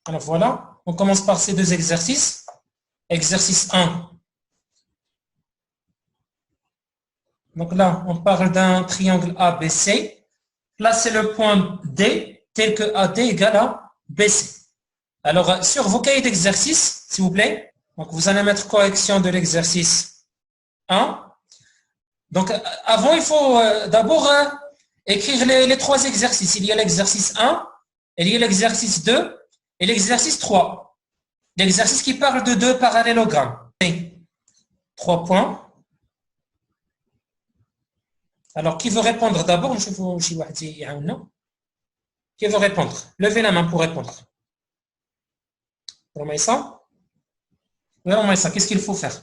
Alors voilà, on commence par ces deux exercices. Exercice 1. Donc là, on parle d'un triangle ABC. Placez le point D tel que AD égale à BC. Alors, sur vos cahiers d'exercice, s'il vous plaît, donc vous allez mettre correction de l'exercice 1. Donc, avant, il faut d'abord écrire les trois exercices. Il y a l'exercice 1, il y a l'exercice 2 et l'exercice 3. L'exercice qui parle de deux parallélogrammes. 3 points. Alors, qui veut répondre d'abord? Qui veut répondre? Levez la main pour répondre. Romaïssa? Oui, Romaïssa, qu'est-ce qu'il faut faire?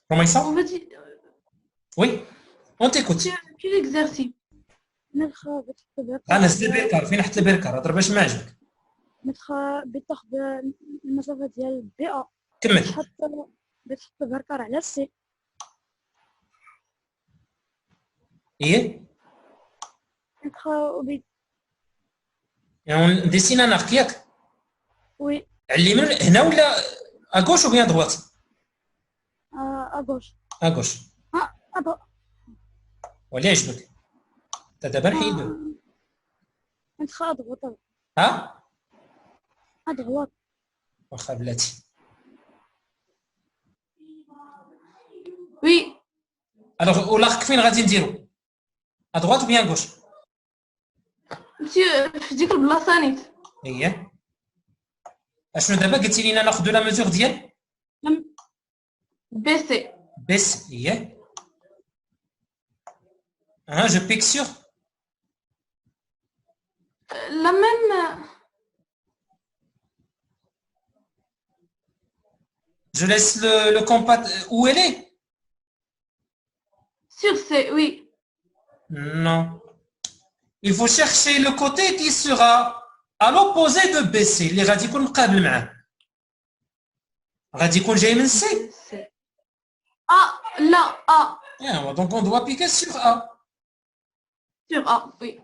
Romaïssa? On va dire, Oui, on t'écoute. quel exercice? أنا زد البركر فين حط البركر هضر باش ما عجبك بتاخد المسافة ديال بي ا كمل بتحط بركر على سي ايه وبي يعني نديسينا ناخك ياك وي علي من هنا ولا اغوش ou bien droite اغوش اغوش ولا يعجبك انت دابا نحيدو ندخل اضغط ها اضغط واخا بلاتي Oui. الوغ ولاخك فين غادي نديرو ادغوات ou bien اغوش Monsieur, في ديك البلاصة نيت. اييه اشنو دابا قلتي لينا ناخذ لا ميزور ديال BC. بس اييه جو بيك سور La même. je laisse le compas où elle est. Sur C, oui. Non. Il faut chercher le côté qui sera à l'opposé de BC. اللي غادي يكون مقابل معاه. غادي يكون جاي من C. A, là, A. Yeah, donc on doit piquer sur A. Sur A, oui.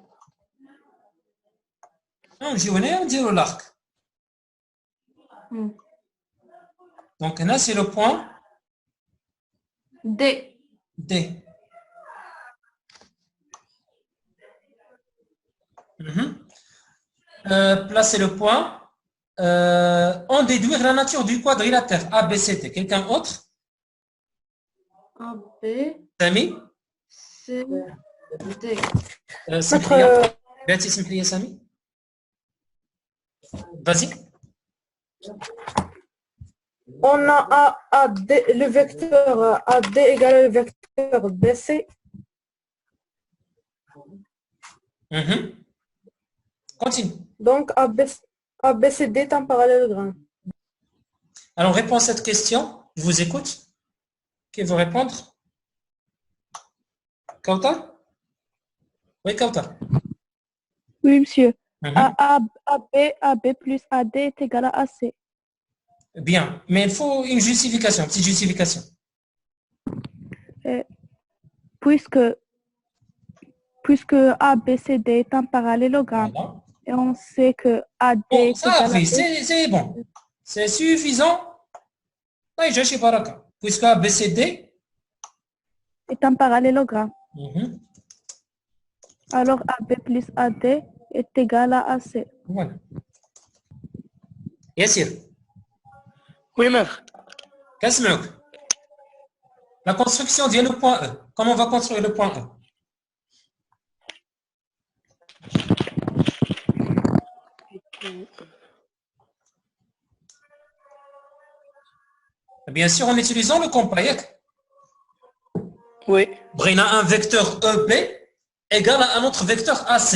نجيو هنا ونديرو l'arc. Donc là c'est le point D. D. Placez le point. En déduire la nature du quadrilatère ABCD. Quelqu'un autre? A, B. Samy? C, D. Samhlia. Betty Samhlia Samy? Vas-y. On a AD, le vecteur AD égale le vecteur BC. Continue. Donc ABCD est un parallélogramme. Alors, réponds à cette question. Je vous écoute. Qui veut répondre? Kautar? Oui, Kautar. Oui, monsieur. AB plus AD est égal à AC. Bien, mais il faut une justification, une petite justification. Puisque ABCD est un parallélogramme, Voilà. et on sait que AD Bon, est ça égal à arrive, c'est bon. C'est suffisant. Oui, je suis baraka. Puisque ABCD est un parallélogramme. Alors AB plus AD est égal à AC. Voilà. Yassir. Oui, maître. Kasmouk. La construction vient le point E. Comment on va construire le point E? Bien sûr, en utilisant le compas. Oui. On a un vecteur EP égal à un autre vecteur AC.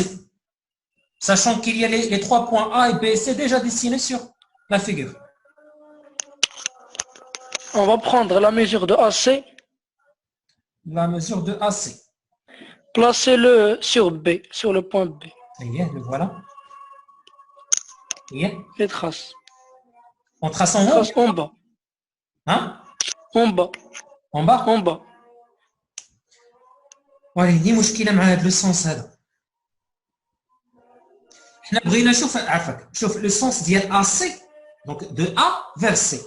Sachant qu'il y a les trois points A et B et C déjà dessinés sur la figure. On va prendre la mesure de AC. La mesure de AC. Placez-le sur B, sur le point B. Le voilà. Les traces. On trace en haut? Trace en bas. Hein? En bas. En bas? En bas. واه دي مشكله مع هذا لو سونس هذا حنا بغينا عفاك شوف لو سونس ديال ا سي دونك دو ا فير سي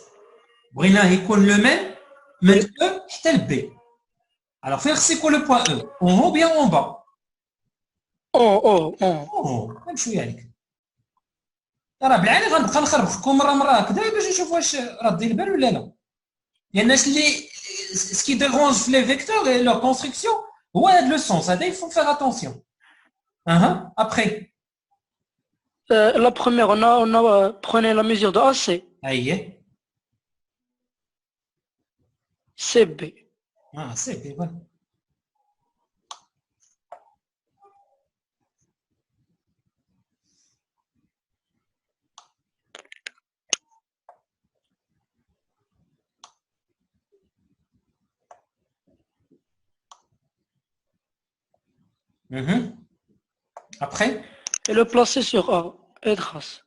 بغيناه يكون لو ميم من او حتى لبي الوغ فين خص يكون لو بوان او اون هو بيان اون با أو نمشيو عليك راه بالعاني غنبقى نخربقكم مره هكذا باش نشوف واش ردي البال ولا لا لان اللي سكي ديرونج في لي فيكتور اي لور كونستركسيون هو هذا لو سونس هذا يفو فيغ اتونسيون اها ابخي La première, prenez la mesure de AC, اييه CB. سي بي فوالا Après, Et le placer sur A et trace.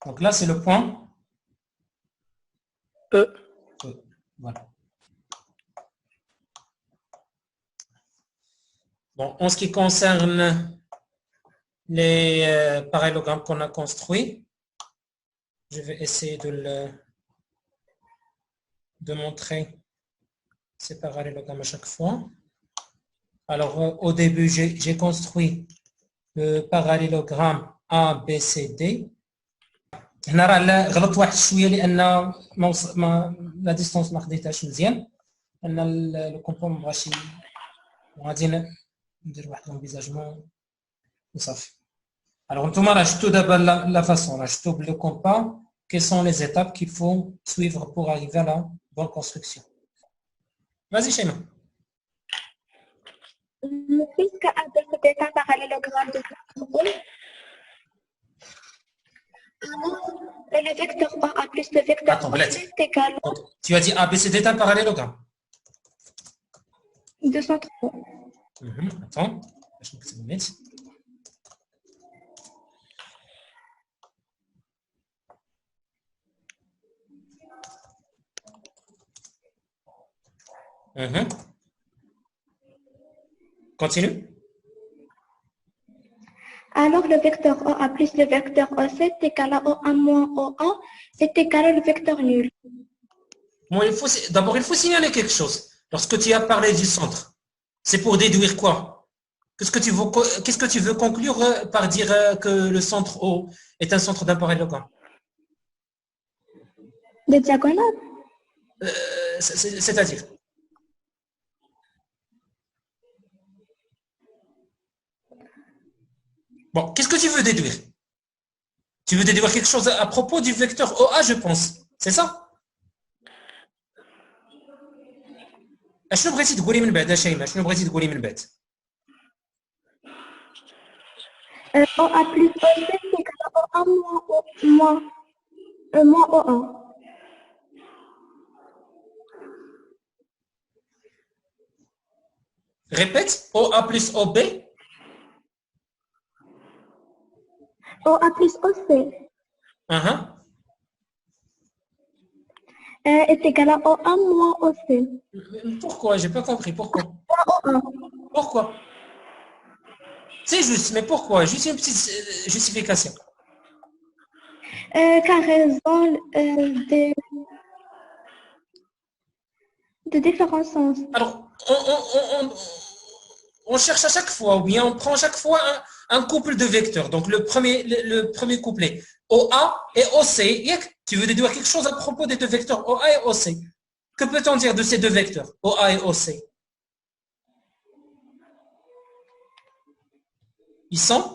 donc là c'est le point E. E. Voilà. Bon, en ce qui concerne les parallélogrammes qu'on a construits, je vais essayer de montrer ces parallélogrammes à chaque fois. Alors, au début, j'ai construit le parallélogramme ABCD. هنا راه غلطت واحد شويه لان لا ديستونس ما خديتهاش مزيان لان لو كومبون ما بغاش غادي ندير واحد لونفيزاجمون وصافي. Alors نتوما راه شفتوا دابا لا فاسون راه شفتوا بلو كومبا quelles sont les étapes qu'il faut suivre pour arriver à la bonne construction. Vas-y Shaima. Puisque ABC est un parallélogramme de le vecteur A plus le vecteur Attends, B est égal à donc, tu as dit ABCD est un parallélogramme. 203. Attends, je vais me mettre. Continue. Alors le vecteur OA plus le vecteur OC est égal à OA moins OA est égal au vecteur nul. Bon, d'abord, il faut signaler quelque chose. Lorsque tu as parlé du centre, c'est pour déduire quoi? Qu'est-ce que tu veux conclure par dire que le centre O est un centre d'un parallélogramme? Des diagonales. C'est-à-dire? Bon, qu'est-ce que tu veux déduire? Tu veux déduire quelque chose à propos du vecteur OA, je pense. C'est ça? شنو بغيتي تقولي من بعد شيماء؟ شنو بغيتي تقولي من بعد؟ OA plus OC est égal à OA moins OA. Répète, OA plus OB. OA plus OC est égal à OA moins OC. Pourquoi? J'ai pas compris. Pourquoi? OA. Pourquoi? C'est juste, mais pourquoi? Juste une petite justification. Car raison de différents sens. Alors, on cherche à chaque fois, ou bien on prend chaque fois un couple de vecteurs. Donc, le premier couplet, OA et OC. Tu veux déduire quelque chose à propos des deux vecteurs OA et OC. Que peut-on dire de ces deux vecteurs, OA et OC? Ils sont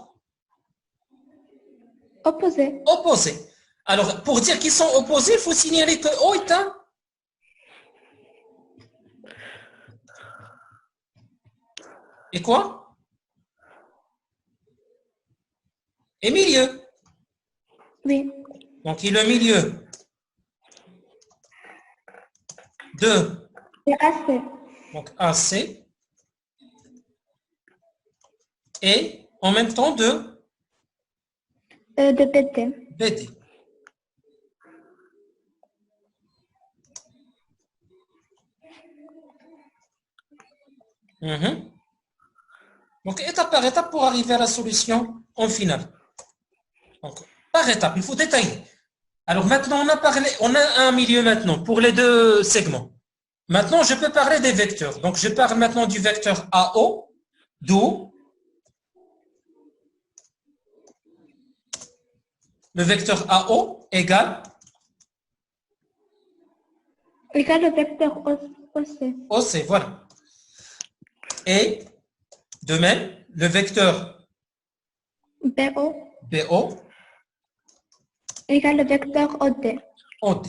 Opposés. opposés. Alors, pour dire qu'ils sont opposés, il faut signaler que O est un... Et quoi? Et milieu. Oui. Donc, il est le milieu de Et AC. donc AC et en même temps de De BD. BD. Mhm. Donc, étape par étape pour arriver à la solution en finale. Donc, par étape, il faut détailler. Alors maintenant, on a un milieu maintenant pour les deux segments. Maintenant, je peux parler des vecteurs. Donc, je parle maintenant du vecteur AO, d'où le vecteur AO égale le vecteur OC. OC, voilà. Et de même, le vecteur BO BO égale le vecteur OD. OD.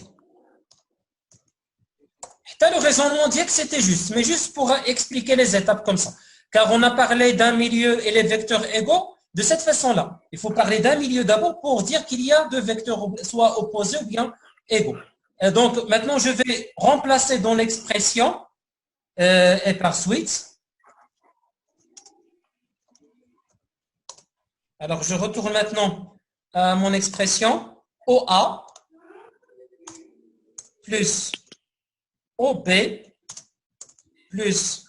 Le raisonnement dit que c'était juste, mais juste pour expliquer les étapes comme ça. Car on a parlé d'un milieu et les vecteurs égaux de cette façon-là. Il faut parler d'un milieu d'abord pour dire qu'il y a deux vecteurs soit opposés ou bien égaux. Et donc maintenant, je vais remplacer dans l'expression et par suite. Alors, je retourne maintenant à mon expression OA plus OB plus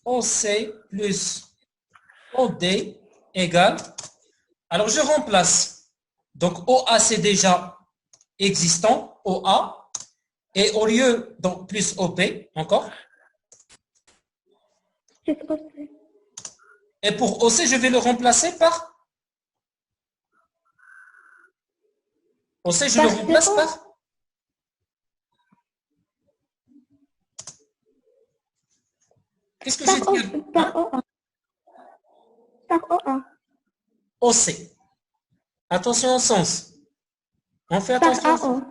OC plus OD égale. Alors, je remplace. Donc, OA, c'est déjà existant, OA. Et au lieu, donc, plus OB, encore. Plus OC. Et pour OC, je vais le remplacer par OC, je le remplace par qu'est-ce que j'ai dit? Par OA. Par OA. OC. Attention au sens. On fait Par attention. AO.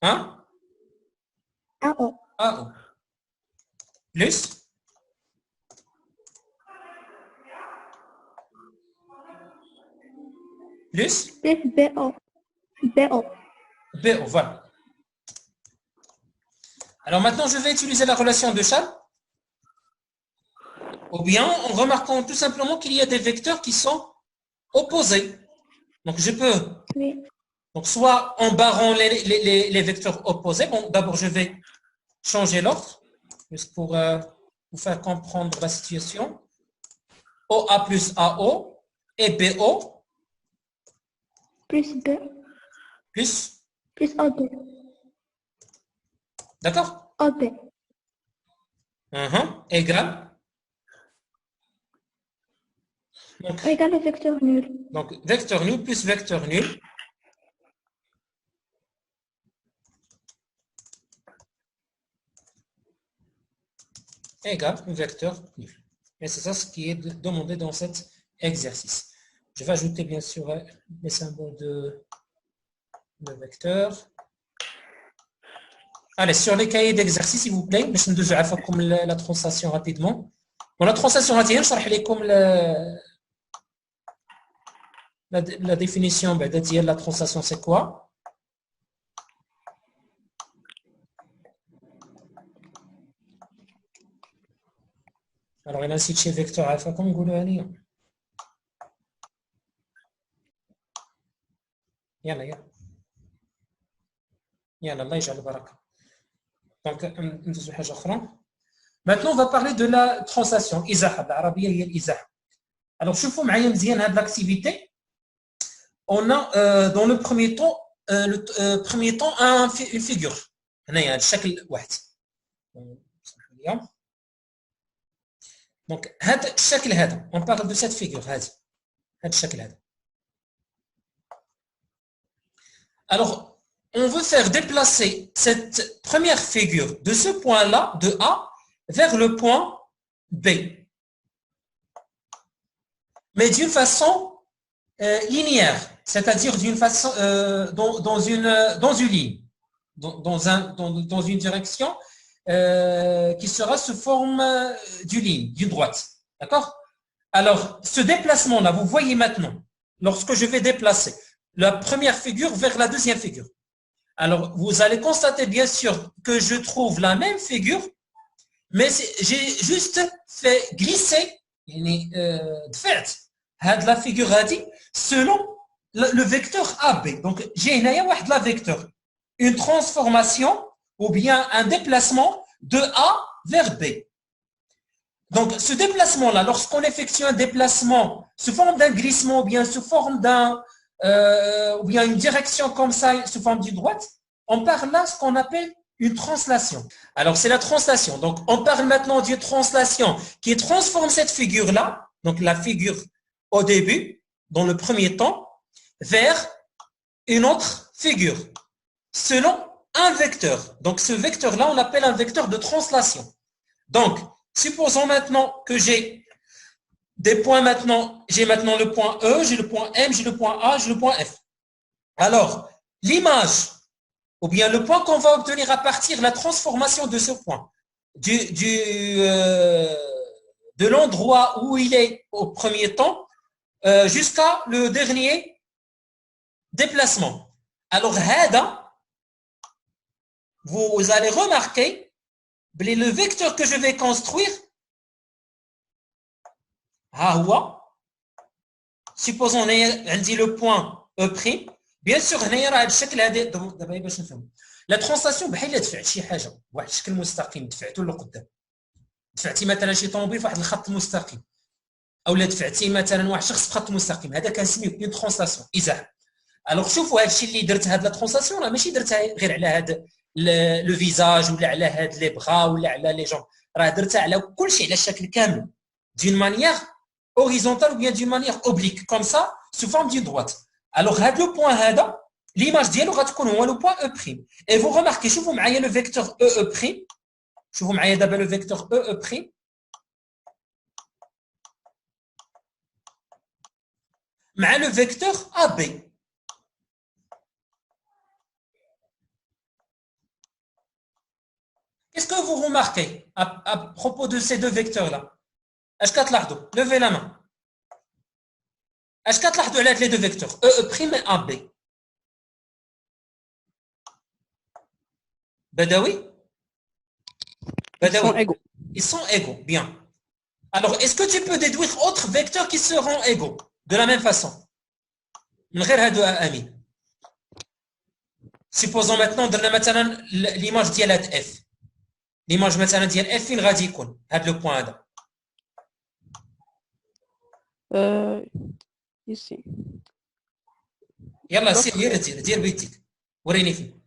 Hein? AO. AO. Plus. Plus. Plus BO. BO. BO, voilà. Alors maintenant, je vais utiliser la relation de Charles. Ou bien en remarquant tout simplement qu'il y a des vecteurs qui sont opposés. Donc je peux, Oui. donc soit en barrant les vecteurs opposés. Bon, d'abord je vais changer l'ordre, juste pour vous faire comprendre la situation. OA plus AO et BO Plus B. plus, Plus OB. d'accord? OB. Égal. Égale le vecteur nul. Donc, vecteur nul plus vecteur nul. Égale vecteur nul. Et c'est ça ce qui est demandé dans cet exercice. Je vais ajouter bien sûr les symboles de vecteur. Allez, sur les cahiers d'exercice, s'il vous plaît, je vais vous comme la translation rapidement. Bon, la translation rapidement, je vais vous la définition de la translation, c'est quoi? Alors, il a ainsi chez vecteur alpha, comme vous le dites. يلا يلا يلا الله يجعل البركه. Donc ندوزو حاجه اخرى. Maintenant on va parler de la translation إزاحة بالعربيه هي الإزاحة. Alors شوفوا معايا مزيان هذه l'activité. On a dans le premier temps une figure. هنايا هذا الشكل واحد. Donc هذا الشكل هذا on parle de cette figure هذه. هذا الشكل هذا. Alors, on veut faire déplacer cette première figure de ce point-là, de A, vers le point B. Mais d'une façon linéaire, c'est-à-dire d'une façon dans une ligne, dans une direction qui sera sous forme d'une ligne, d'une droite. D'accord? Alors, ce déplacement-là, vous voyez maintenant, lorsque je vais déplacer la première figure vers la deuxième figure. Alors, vous allez constater bien sûr que je trouve la même figure, mais j'ai juste fait glisser la figure selon le vecteur AB. Donc, j'ai la vecteur, une transformation ou bien un déplacement de A vers B. Donc, ce déplacement-là, lorsqu'on effectue un déplacement sous forme d'un glissement ou bien sous forme ou bien une direction comme ça, sous forme du droite, on parle là ce qu'on appelle une translation. Alors, c'est la translation. Donc, on parle maintenant d'une translation qui transforme cette figure-là, donc la figure au début, dans le premier temps, vers une autre figure, selon un vecteur. Donc, ce vecteur-là, on l'appelle un vecteur de translation. Donc, supposons maintenant que j'ai des points maintenant, j'ai maintenant le point E, j'ai le point M, j'ai le point A, j'ai le point F. Alors, l'image, ou bien le point qu'on va obtenir à partir de la transformation de ce point, de l'endroit où il est au premier temps, jusqu'à le dernier déplacement. Alors, vous allez remarquer le vecteur que je vais construire, supposons on dit le point E', bien sûr la translation بحال دفعت شي حاجه واحد الشكل مستقيم دفعته لقدام دفعتي مثلا شي طوموبيل في واحد الخط مستقيم او لا دفعتي مثلا واحد الشخص في خط مستقيم هذا كنسميوه اون ترانسلاسيون ازاحه. الوغ شوفوا هذا الشيء اللي درت هاد لا ترانسلاسيون راه ماشي درتها غير على هاد لو فيزاج ولا على هاد لي بغا ولا على لي جون، راه درتها على كلشي على الشكل كامل d'une manière horizontale ou bien d'une manière oblique comme ça sous forme d'une droite. Alors هاد لو بوين هذا l'image ديالو غتكون هو لو بوين او بريم. et vous remarquez شوفوا معايا لو فيكتور او بريم، شوفوا معايا دابا لو فيكتور او بريم مع لو فيكتور ا بي. Qu'est-ce que vous remarquez à propos de ces deux vecteurs-là? اش كتلاحظوا؟ levez la main. اش كتلاحظوا على هاد لي دو فيكتور او بريم et ا بي؟ بدوي؟ بدوي. Ils sont égaux, bien. Alors, est-ce que tu peux déduire autres vecteurs qui seront égaux de la même façon? من غير هادو امين. Supposons maintenant درنا مثلا l'image ديال هاد اف. l'image مثلا ديال اف فين غادي يكون؟ هاد لو بوين هذا. ici. يلا سير دير بيديك وريني فين.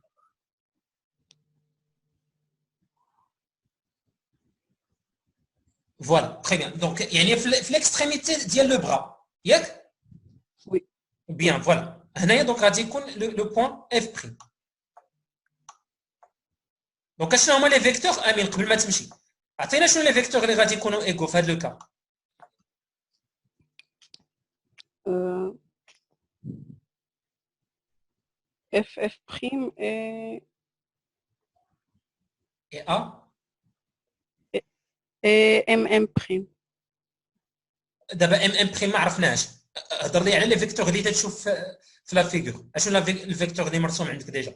Voilà, très bien. Donc, il y a l'extrémité de le bras. Oui. Bien, voilà. Donc, le point F'. Donc, quels sont les vecteurs? Amin, قبل ما تمشي. عطينا شنو les vecteurs اللي غادي يكونوا égaux في هذا le cas. F' Et A? et MM'. دابا MM' ما عرفناش. هضر لي على لي فيكتور اللي تشوف في لا فيغور. اشنو الفيكتور اللي مرسوم عندك ديجا؟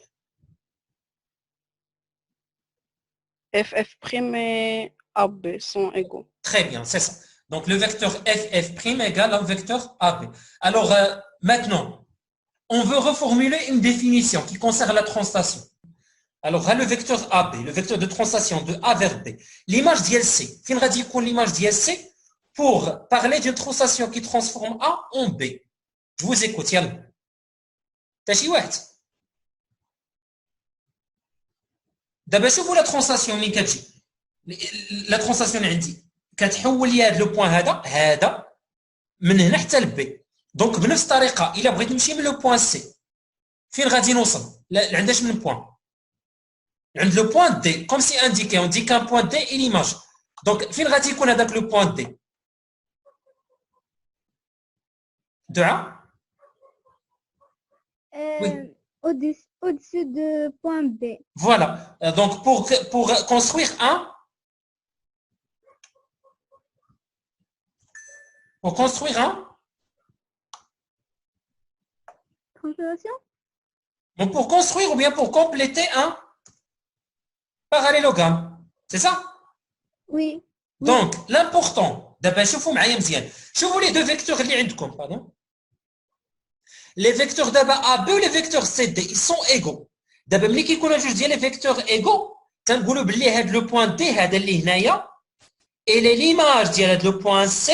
F' et AB sont égaux. Très bien, c'est ça. Donc, le vecteur F' égale au vecteur AB. Alors, maintenant, on veut reformuler une définition qui concerne la translation. Alors, le vecteur AB, le vecteur de translation de A vers B, l'image d'ILC, fin radicale l'image d'ILC pour parler d'une translation qui transforme A en B. Je vous écoute, Yann. Tachi واحد. D'abord, شوفوا la translation اللي كتجي. La translation اللي عندي كتحول لي هذا لو بوين هذا من هنا حتى لبي. دونك بنفس الطريقه الا بغيت نمشي من لو بوين سي فين غادي نوصل؟ عنداش من بوين؟ عند لو بوين دي كوم سي انديكي اون دي كان بوين دي اي ليماج. دونك فين غادي يكون هذاك لو بوين دي؟ دعاء؟ Au-dessus de point B. Voilà. Donc pour construire un Translation? Donc pour construire ou bien pour compléter un parallélogramme. C'est ça? Oui. Donc l'important, d'abord شوفوا معايا مزيان. شوفوا les deux vecteurs اللي عندكم, pardon. Les vecteurs d'abord AB ou les vecteurs CD, ils sont égaux. دابا ملي كيكونوا جوج ديال les vecteurs égaux, تنقولوا باللي هذا لو بوين دي هذا اللي هنايا elle est l'image de le point C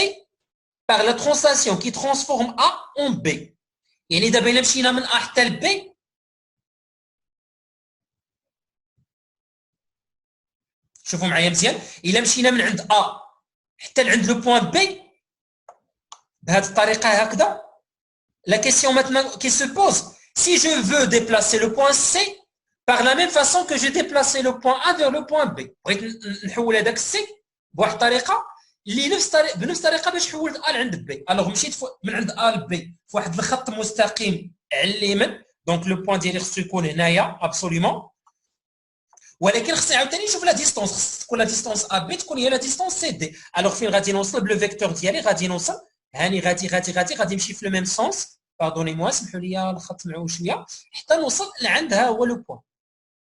par la translation qui transforme A en B. يعني دابا إلا مشينا من A حتى ل B شوفوا معايا مزيان إلا مشينا من عند A حتى لعند لو بوان B بهذه الطريقة هكذا la question maintenant qui se pose si je veux déplacer le point C par la même façon que j'ai déplacé le point A vers le point B بغيت نحول هذاك C بواحد الطريقة اللي بنفس الطريقه باش حولت ا لعند بي الوغ مشيت من عند ا لبي في واحد الخط مستقيم على اليمين دونك لو بوين ديالي خصو يكون هنايا ابسوليومون ولكن خصني عاوتاني نشوف لا ديستونس خص تكون لا ديستونس ا بي تكون هي لا ديستونس سي دي الوغ فين غادي نوصل بلو فيكتور ديالي غادي نوصل هاني غادي نمشي في لو ميم سونس باردوني موا سمحوا لي الخط معوج شويه حتى نوصل لعند ها هو لو بوين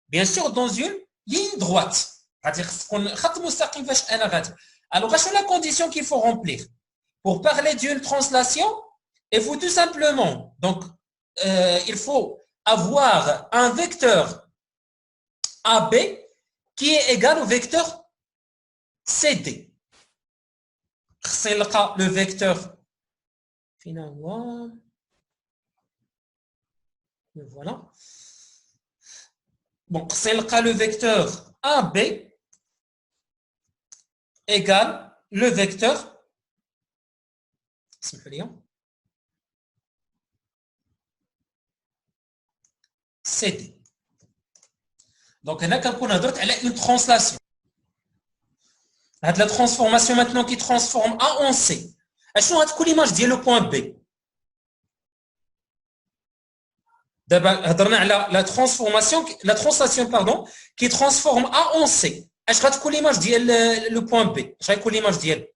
بيان سور دون اون لين دروات غادي خص تكون خط مستقيم فاش انا غادي. Alors, quelle est la condition qu'il faut remplir? Pour parler d'une translation, il faut tout simplement, donc, il faut avoir un vecteur AB qui est égal au vecteur CD. C'est le vecteur, finalement, voilà. Bon, c'est le vecteur AB égale le vecteur CD. Donc, on a une translation. La transformation maintenant qui transforme A en C. Est-ce que l'image dit le point B? D'abord, la translation pardon, qui transforme A en C. اش غتكون ليماج ديال لو بوين بي اش غيكون ليماج ديال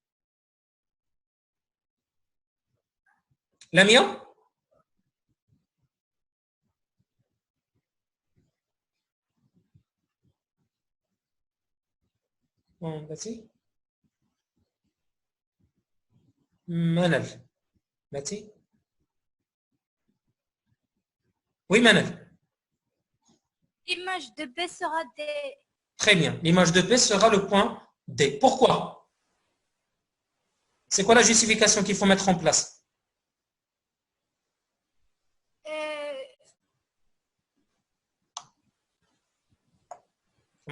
لميا باتي منال باتي وي منال l'image de B sera des Très bien. L'image de P sera le point D. Pourquoi? C'est quoi la justification qu'il faut mettre en place?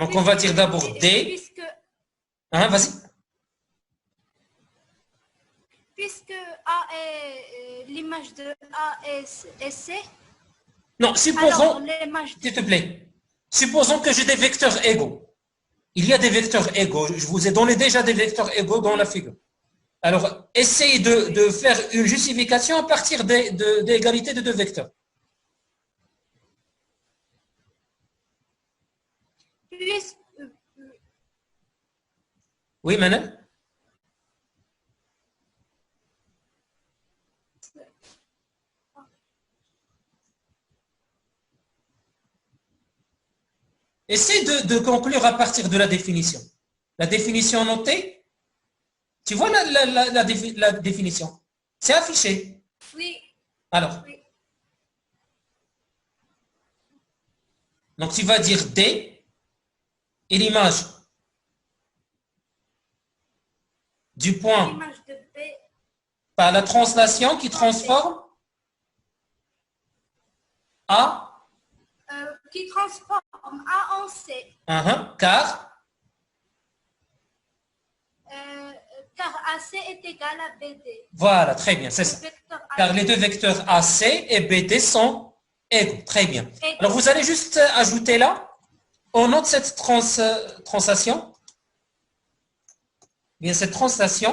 Donc, on va dire d'abord D. Hein, vas-y. Puisque A est l'image de A est C. Non, supposons, s'il te plaît. Supposons que j'ai des vecteurs égaux. Il y a des vecteurs égaux. Je vous ai donné déjà des vecteurs égaux dans la figure. Alors, essayez de faire une justification à partir de l'égalité de deux vecteurs. Oui, Manel? Essaye de conclure à partir de la définition. La définition notée, tu vois la définition? C'est affiché. Oui. Alors, oui. Donc tu vas dire D et l'image du point de B. Par la translation qui transforme A. Qui transforme A en C. Car AC est égal à BD. Voilà, très bien, c'est ça. Car les deux vecteurs AC et BD sont égaux. Très bien. Alors, vous allez juste ajouter là, on note cette translation. Bien, cette translation.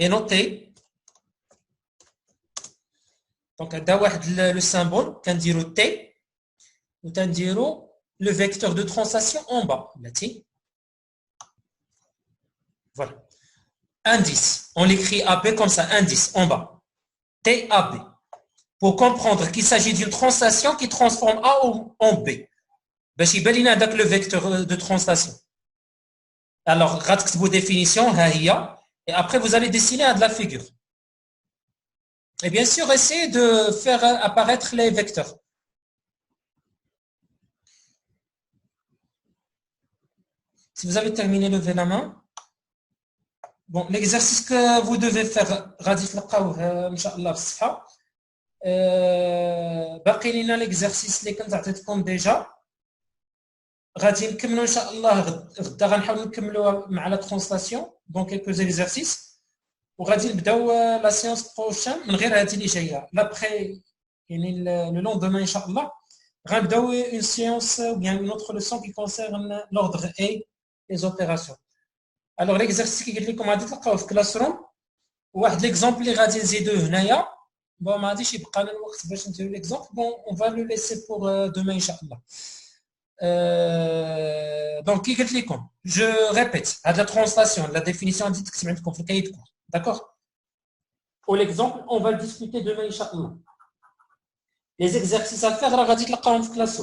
Et notez. Donc, le symbole, كنديرو T, وتنديرو le vecteur de translation en bas. Voilà. Indice. On l'écrit AB comme ça, indice en bas. TAB. Pour comprendre qu'il s'agit d'une translation qui transforme A en B. باش يبان لنا هذاك le vecteur de translation. Alors, غتكتبوا définition ها هي. Et après, vous allez dessiner de la figure. Et bien sûr, essayez de faire apparaître les vecteurs. Si vous avez terminé, levez la main. Bon, l'exercice que vous devez faire, غادي تلقاوه ان شاء الله في الصفحه. باقي لنا l'exercice اللي كنت عطيتكم ديجا. غادي نكملوا ان شاء الله غدا غنحاولوا نكملوا مع لا ترانسلاسيون دون كيلكو زيكزارسيس وغادي نبداو لا سيونس بروشين من غير هذه اللي جايه لابخي يعني لو لوندومان ان شاء الله غنبداو اون سيونس ou bien une autre leçon qui concerne l'ordre et les opérations. Alors l'exercice qui قلت لكم غادي تلقاوه في كلاس روم واحد ليكزامبل اللي غادي نزيدوه هنايا بون ما غاديش يبقى لنا الوقت باش نديرو ليكزامبل بون اون فا لو ليسي بور دومان ان شاء الله. Donc, qui est les je répète, à la translation, la définition dit que c'est un compliqué. D'accord? Pour l'exemple, on va le discuter demain, Inch'Allah. Les exercices à faire, on va dire la classe.